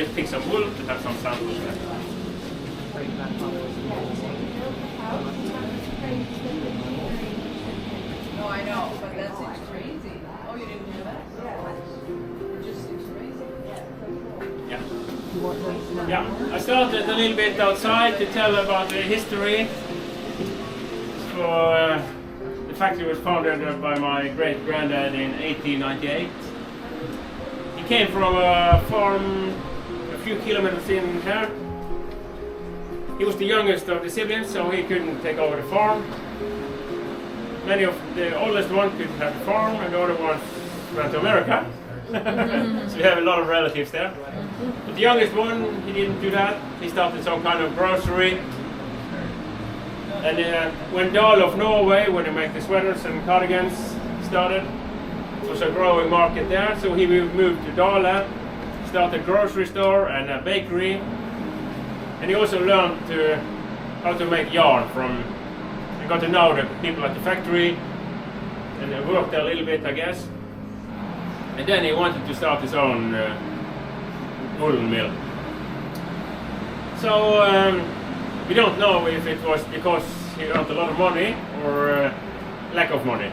just pick some wool to have some samples there. No, I know, but that seems crazy. Oh, you didn't do that? It just seems crazy. Yeah. Yeah, I started a little bit outside to tell about the history. So, the factory was founded by my great-granddad in 1898. He came from a farm a few kilometers in here. He was the youngest of the siblings, so he couldn't take over the farm. Many of the oldest one could have the farm, and the other ones went to America. So we have a lot of relatives there. But the youngest one, he didn't do that. He started some kind of grocery. And when Dahl of Norway, when they make the sweaters and cardigans, started, it was a growing market there. So he moved to Dahl, started a grocery store and a bakery. And he also learned how to make yarn from. He got to know the people at the factory, and worked there a little bit, I guess. And then he wanted to start his own woolen mill. So we don't know if it was because he earned a lot of money or lack of money.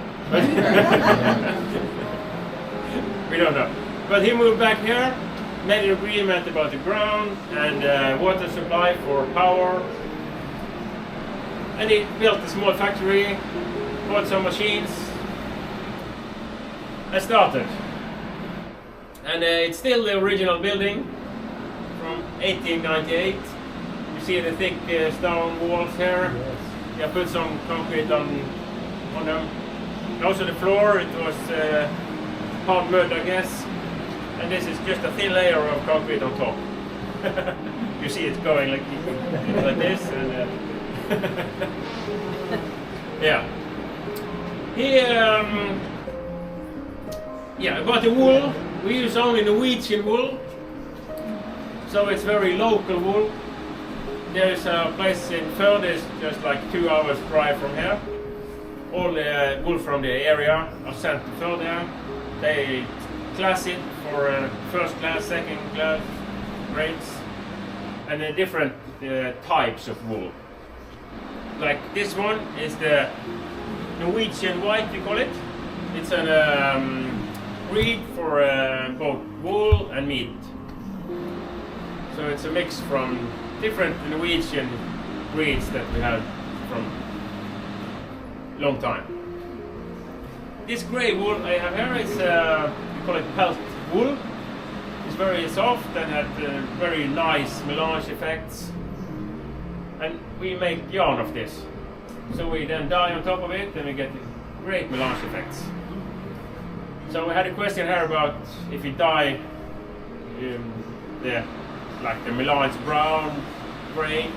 We don't know. But he moved back here, made an agreement about the ground and water supply for power. And he built a small factory, bought some machines, and started. And it's still the original building from 1898. You see the thick stone walls here. I put some concrete on them. And also the floor, it was hard mud, I guess. And this is just a thin layer of concrete on top. You see it's going like this. And, yeah. About the wool, we use only Norwegian wool, so it's very local wool. There's a place in Førde, just like 2 hours drive from here. All the wool from the area are sent to Førde. They class it for first class, second class grades, and then different types of wool. Like this one is the Norwegian white, we call it. It's a breed for both wool and meat. So it's a mix from different Norwegian breeds that we have from long time. This grey wool I have here is, we call it pelt wool. It's very soft and has very nice melange effects. And we make yarn of this. So we then dye on top of it and we get great melange effects. So we had a question here about if we dye the melange brown, grey.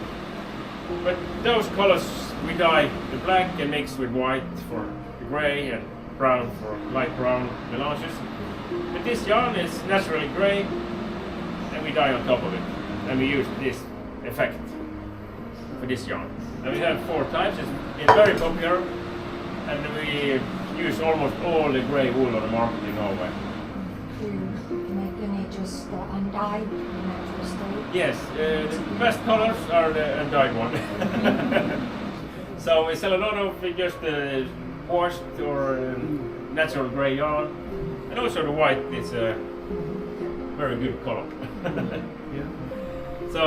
But those colors we dye the black and mix with white for the grey and brown for light brown melanges. But this yarn is naturally grey and we dye on top of it. And we use this effect for this yarn. And we have 4 types. It's very popular, and we use almost all the grey wool on the market in Norway. Do you make any just undyed in natural state? Yes, the best colors are the undyed one. So we sell a lot of just washed or natural grey yarn, and also the white is a very good color. So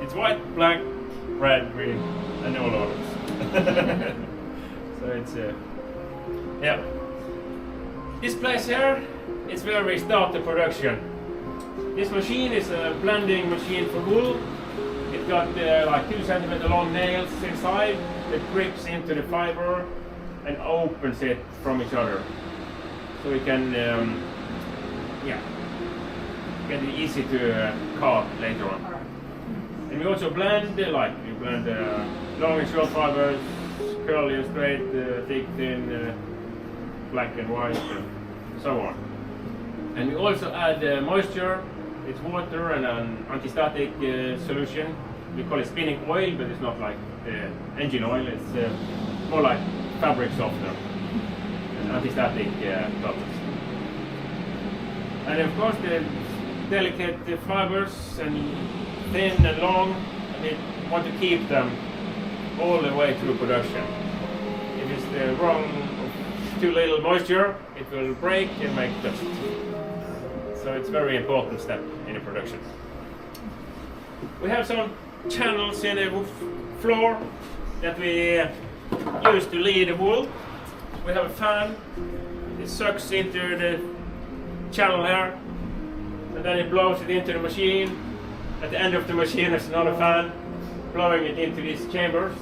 it's white, black, red, green, and all others. So it's yeah. This place here is where we start the production. This machine is a blending machine for wool. It got like 2 centimeter long nails inside that grips into the fiber and opens it from each other. So we can get it easy to cut later on. And we also blend we blend long and short fibers, curly and straight, thick, thin, black and white, and so on. And we also add moisture. It's water and an anti-static solution. We call it spinning oil, but it's not like engine oil. It's more like fabric softener, anti-static purpose. And of course, the delicate fibers and thin and long, and we want to keep them all the way through production. If it's the wrong, too little moisture, it will break and make dust. So it's a very important step in the production. We have some channels in the floor that we use to lead the wool. We have a fan. It sucks into the channel here, and then it blows it into the machine. At the end of the machine there's another fan blowing it into these chambers.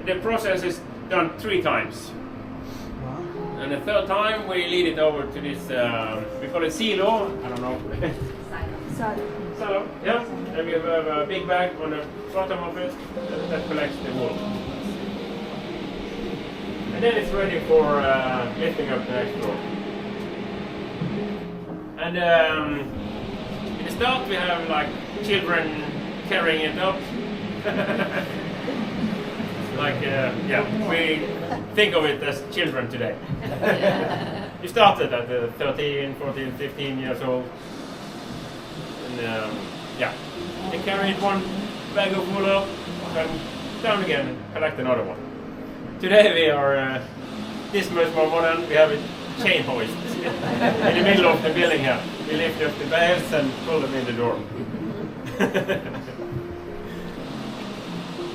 The process is done 3 times. And the 3rd time we lead it over to this, we call it silo, I don't know. Silo, yeah. And we have a big bag on the bottom of it that collects the wool. And then it's ready for lifting up the next floor. And in the start we have like children carrying it up. Like, yeah, we think of it as children today. We started at 13, 14, 15 years old. And yeah, they carried one bag of wool up and down again and collect another one. Today we are this much more modern. We have a chain hoist in the middle of the building here. We lift up the bales and pull them in the door.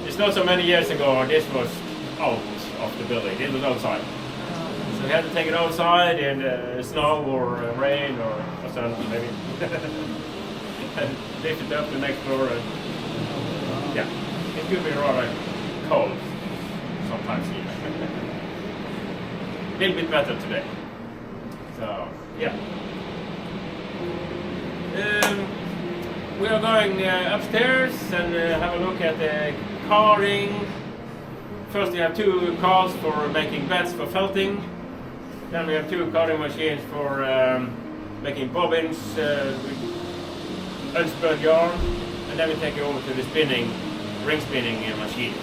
It's not so many years ago this was out of the building. It was outside. So we had to take it outside in snow or rain or something maybe. And lift it up the next floor. And yeah, it could be rather cold sometimes here. A little bit better today. So yeah. We are going upstairs and have a look at the carding. First we have 2 cars for making beds for felting. Then we have 2 carding machines for making bobbins with unspun yarn. And then we take it over to the ring spinning machine.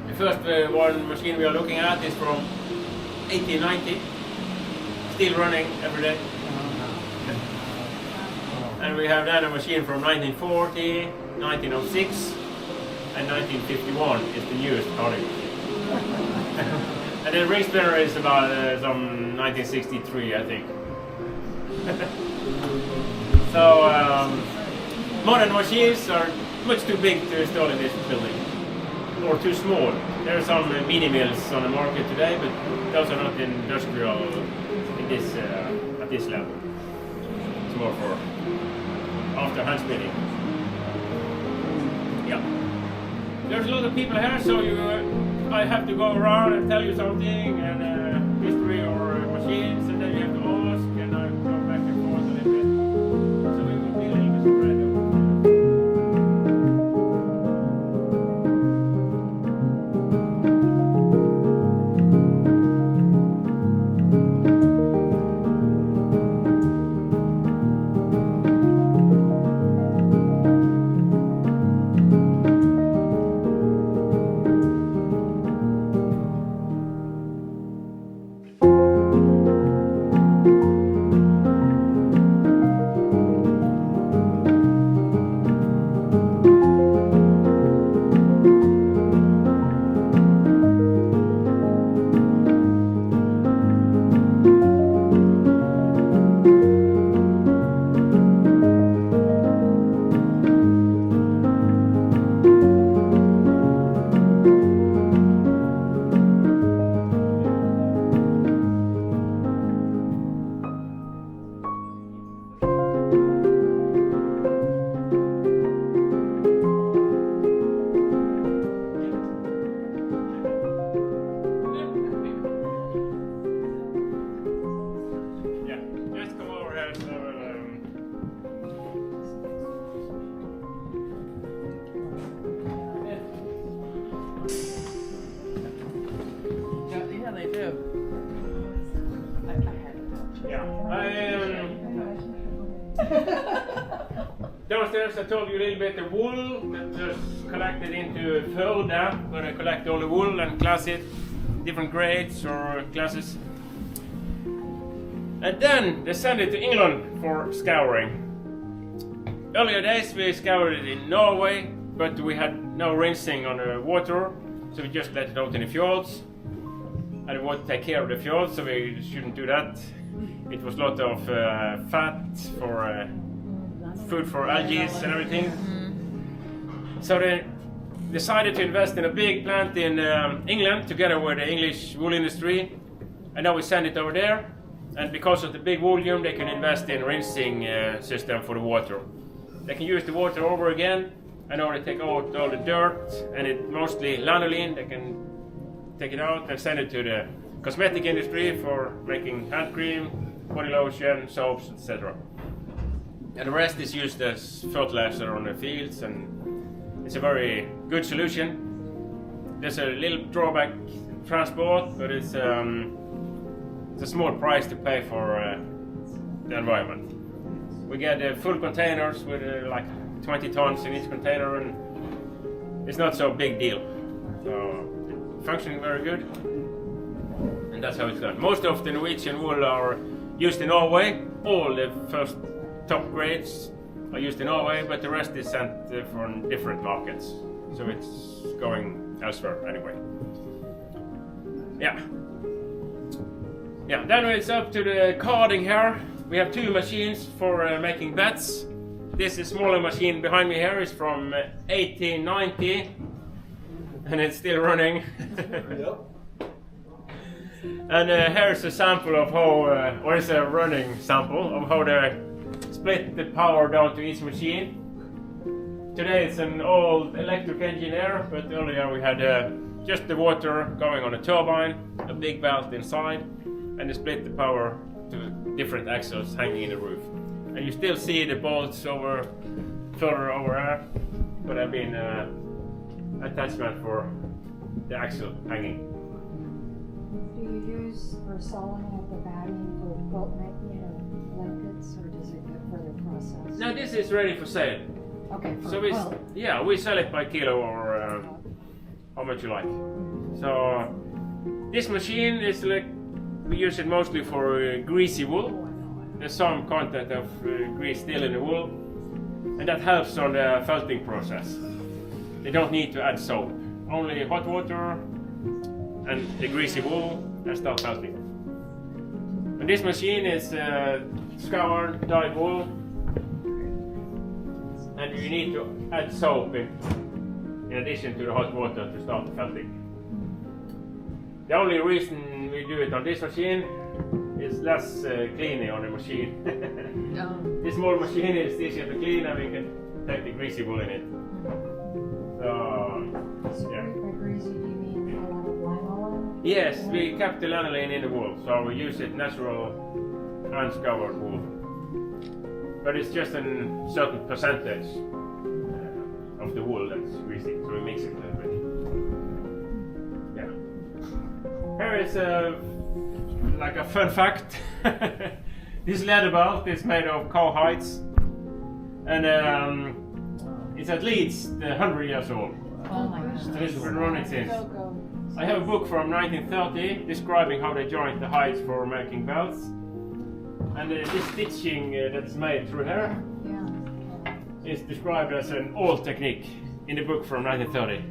The first one machine we are looking at is from 1890. Still running every day. And we have then a machine from 1940, 1906, and 1951 is the newest carding machine. And the ring spinner is about some 1963, I think. So modern machines are much too big to install in this building, or too small. There are some mini mills on the market today, but those are not industrial in this at this level. It's more for after hand spinning. Yeah. There's a lot of people here, so I have to go around and tell you something and history or machines, and then you have to ask, and I go back and forth a little bit. So we will be a little bit spread out. Downstairs I told you a little bit the wool that's collected into Førde, where I collect all the wool and class it, different grades or classes. And then they send it to England for scouring. Earlier days we scoured it in Norway, but we had no rinsing on the water, so we just let it out in the fjords. And we want to take care of the fjords, so we shouldn't do that. It was a lot of fat for food for algae and everything. So they decided to invest in a big plant in England together with the English wool industry, and now we send it over there. And because of the big volume, they can invest in rinsing system for the water. They can use the water over again, and now they take out all the dirt and it mostly lanolin. They can take it out and send it to the cosmetic industry for making hand cream, body lotion, soaps, etc. And the rest is used as fertilizer on the fields, and it's a very good solution. There's a little drawback in transport, but it's a small price to pay for the environment. We get full containers with like 20 tons in each container, and it's not so big deal. So functioning very good, and that's how it's done. Most of the Norwegian wool are used in Norway. All the first top grades are used in Norway, but the rest is sent from different markets. So it's going elsewhere anyway. Yeah. Then it's up to the carding here. We have two machines for making beds. This is smaller machine behind me here is from 1890, and it's still running. And here's a sample of how, or it's a running sample of how they split the power down to each machine. Today it's an old electric engine here, but earlier we had just the water going on a turbine, a big belt inside, and they split the power to different axles hanging in the roof. And you still see the bolts further over here, but there have been attachment for the axle hanging. Do you use for selling of the batting for quilt making or blankets, or does it get further processed? Now this is ready for sale. Okay, for So we sell it by kilo or how much you like. So this machine is like, we use it mostly for greasy wool. There's some content of grease still in the wool, and that helps on the felting process. They don't need to add soap, only hot water and the greasy wool and start felting. And this machine is scoured, dyed wool, and you need to add soap in addition to the hot water to start the felting. The only reason we do it on this machine is less cleaning on the machine. This small machine is easier to clean, and we can take the greasy wool in it. So, yeah. By greasy, do you mean a lot of lanolin? Yes, we kept the lanolin in the wool, so we use it natural unscoured wool. But it's just a certain percentage of the wool that's greasy, so we mix it a little bit. Yeah. Here is like a fun fact. This leather belt is made of cow hides, and it's at least 100 years old. Oh my gosh. So it's been running since. I have a book from 1930 describing how they joined the hides for making belts. And this stitching that's made through here is described as an old technique in the book from 1930.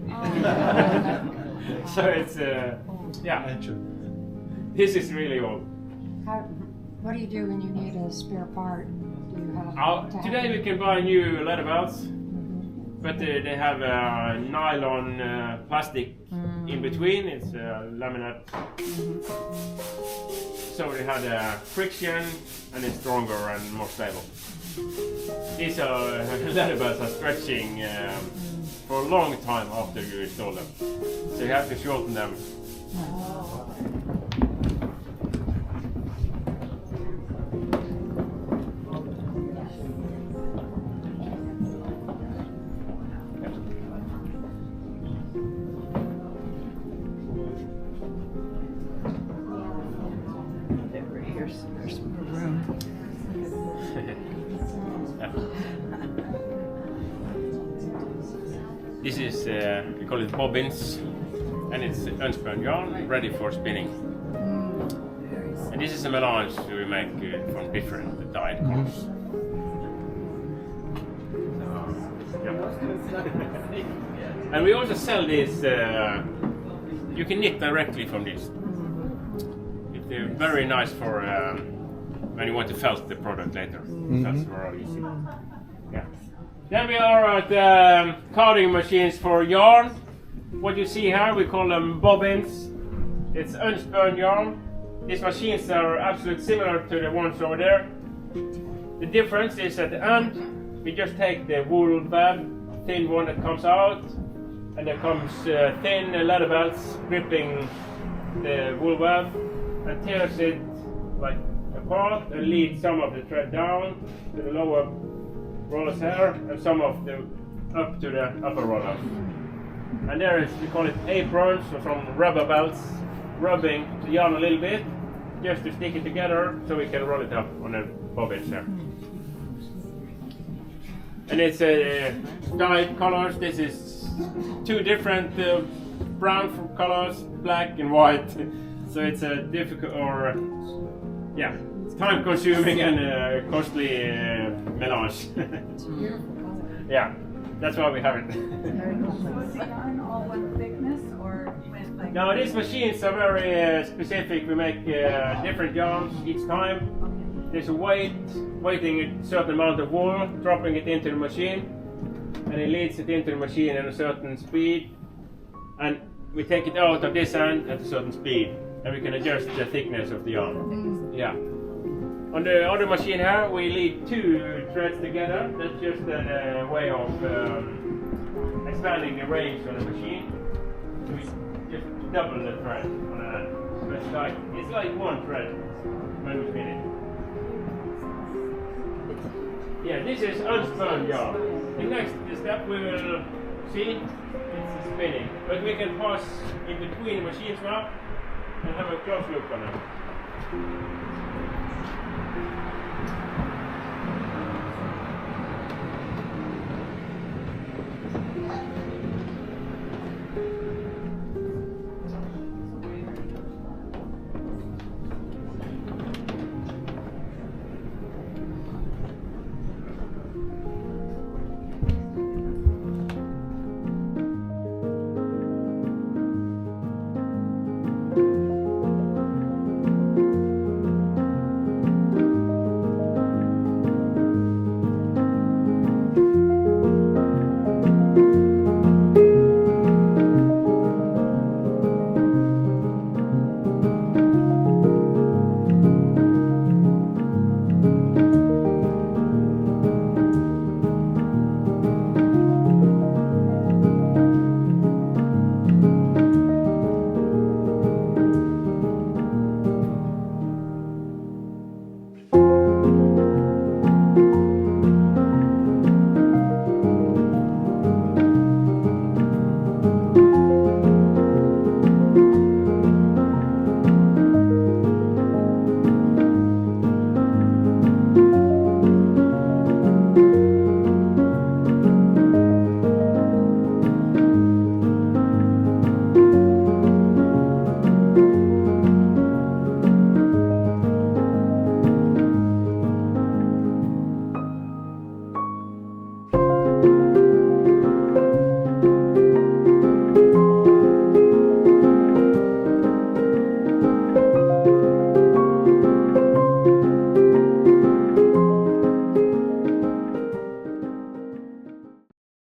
So it's, yeah, this is really old. What do you do when you need a spare part? Do you have today we can buy new leather belts, but they have nylon plastic in between. It's laminate. So they had friction, and it's stronger and more stable. These leather belts are stretching for a long time after you install them. So you have to shorten them. This is, we call it bobbins, and it's unspun yarn ready for spinning. And And this is a melange we make from different dyed colors. And we also sell this, you can knit directly from this. It's very nice for when you want to felt the product later. That's very easy. Yeah. Then we are at carding machines for yarn. What you see here, we call them bobbins. It's unspun yarn. These machines are absolutely similar to the ones over there. The difference is at the end, we just take the wool web, thin one that comes out, and there comes thin leather belts gripping the wool web and tears it like apart and leads some of the thread down to the lower rollers here and some of them up to the upper rollers. And there is, we call it aprons or some rubber belts, rubbing the yarn a little bit just to stick it together so we can roll it up on the bobbins there. And it's dyed colors. This is two different brown colors, black and white. So it's a difficult or it's time consuming and costly melange. Yeah, that's why we have it. Was the yarn all one thickness or went like? Now these machines are very specific. We make different yarns each time. There's a weighting a certain amount of wool, dropping it into the machine, and it leads it into the machine at a certain speed, and we take it out of this end at a certain speed, and we can adjust the thickness of the yarn. Yeah. On the other machine here, we lead two threads together. That's just a way of expanding the range on the machine. So we just double the thread on the end. So it's like one thread when we finish. Yeah, this is unspun yarn. The next step we will see it's spinning. But we can pass in between the machines now and have a close look on them.